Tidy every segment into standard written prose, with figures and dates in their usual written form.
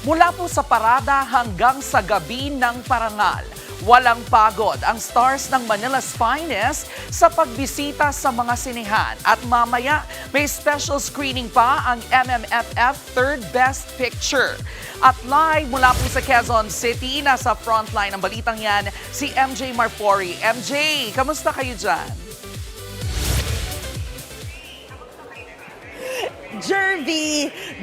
Mula po sa parada hanggang sa gabi ng parangal, walang pagod ang stars ng Manila's Finest sa pagbisita sa mga sinehan. At mamaya, may special screening pa ang MMFF Third Best Picture. At live mula po sa Quezon City, nasa frontline ng balitang yan, si MJ Marfori. MJ, kamusta kayo dyan?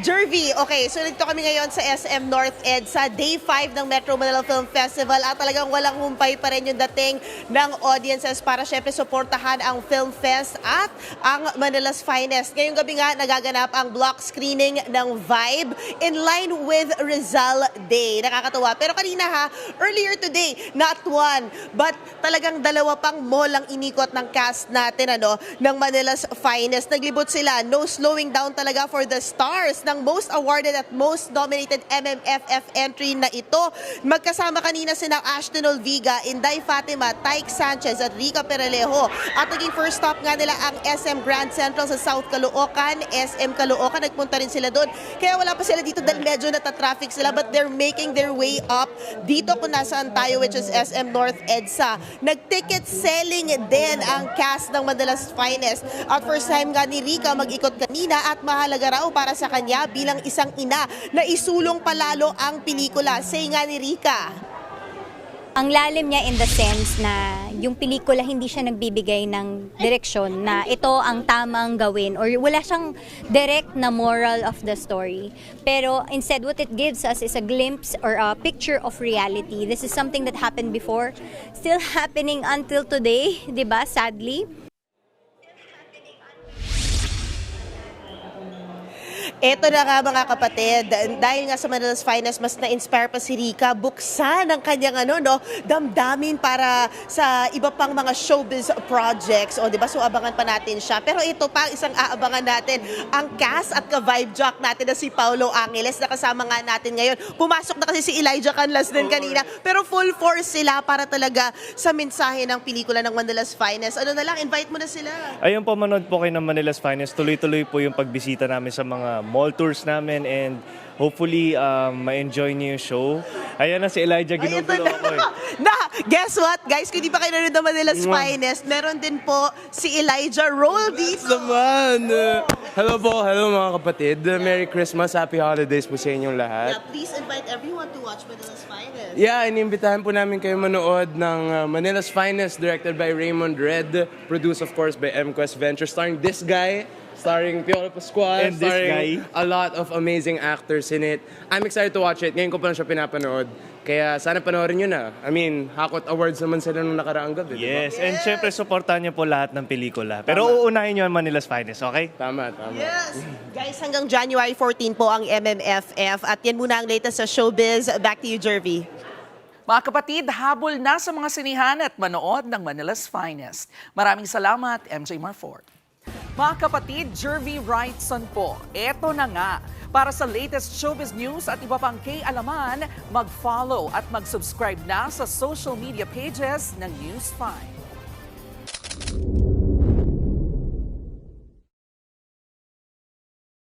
Jervy, okay, so nandito kami ngayon sa SM North EDSA, Day 5 ng Metro Manila Film Festival at talagang walang humpay pa rin yung dating ng audiences para syempre suportahan ang Film Fest at ang Manila's Finest. Ngayong gabi nga nagaganap ang block screening ng Vibe in line with Rizal Day. Nakakatawa. Pero kanina earlier today, not one, but talagang dalawa pang mall ang inikot ng cast natin ng Manila's Finest. Naglibot sila, no slowing down talaga for the stars ng most awarded at most nominated MMFF entry na ito. Magkasama kanina sina Ashton Olviga, Inday Fatima, Taik Sanchez at Rica Peralejo. At naging first stop nga nila ang SM Grand Central sa South Caloocan, SM Caloocan. Nagpunta rin sila doon. Kaya wala pa sila dito dahil medyo natatraffic sila, but they're making their way up dito kung nasaan tayo, which is SM North EDSA. Nag-ticket selling din ang cast ng Manila's Finest. At first time nga ni Rica mag-ikot kanina at mahalaga raw para sa kanya bilang isang ina na isulong palalo ang pelikula. Say nga ni Rica. Ang lalim niya in the sense na yung pelikula hindi siya nagbibigay ng direksyon na ito ang tamang gawin or wala siyang direct na moral of the story. Pero instead what it gives us is a glimpse or a picture of reality. This is something that happened before, still happening until today, 'di ba? Sadly. Ito na nga mga kapatid, dahil nga sa Manila's Finest, mas na-inspire pa si Rica, buksan ang kanyang damdamin para sa iba pang mga showbiz projects. O, diba? So, abangan pa natin siya. Pero ito pa, isang aabangan natin, ang cast at ka-vibe jock natin na si Paulo Angeles, na kasama nga natin ngayon. Pumasok na kasi si Elijah Canlas din kanina, pero full force sila para talaga sa mensahe ng pelikula ng Manila's Finest. Ano na lang, invite mo na sila. Ayun po, manood po kayo ng Manila's Finest. Tuloy-tuloy po yung pagbisita namin sa mga mall tours namin and hopefully ma-enjoy niyo yung show. Ayan na si Elijah, ginugulo ako eh. Guess what, guys? Kung di pa kayo nanonood ng Manila's Finest, meron din po si Elijah. Roll dito! Naman! Hello po, hello mga kapatid. Merry Christmas, Happy Holidays po sa inyong lahat. Yeah, please invite everyone to watch Manila's Finest. Yeah, inimbitahan po namin kayo manood ng Manila's Finest, directed by Raymond Red, produced of course by MQuest Ventures, starring this guy, starring Piolo Pascual, And this starring guy. a lot of amazing actors in it. I'm excited to watch it. Ngayon ko pa lang siya pinapanood. Kaya sana panoorin nyo na. I mean, Hakot Awards naman sila nung nakaraang gabi. Yes, Diba? and syempre supportahan niyo po lahat ng pelikula. Pero uunahin niyo ang Manila's Finest, okay? Tama. Yes! Guys, hanggang January 14 po ang MMFF. At yan muna ang latest sa showbiz. Back to you, Jervy. Mga kapatid, habol na sa mga sinihan at manood ng Manila's Finest. Maraming salamat, MJ Marfort. Mga kapatid, Jervy Wrightson po. Eto na nga. Para sa latest showbiz news at iba pang kay-alaman, mag-follow at mag-subscribe na sa social media pages ng News 5.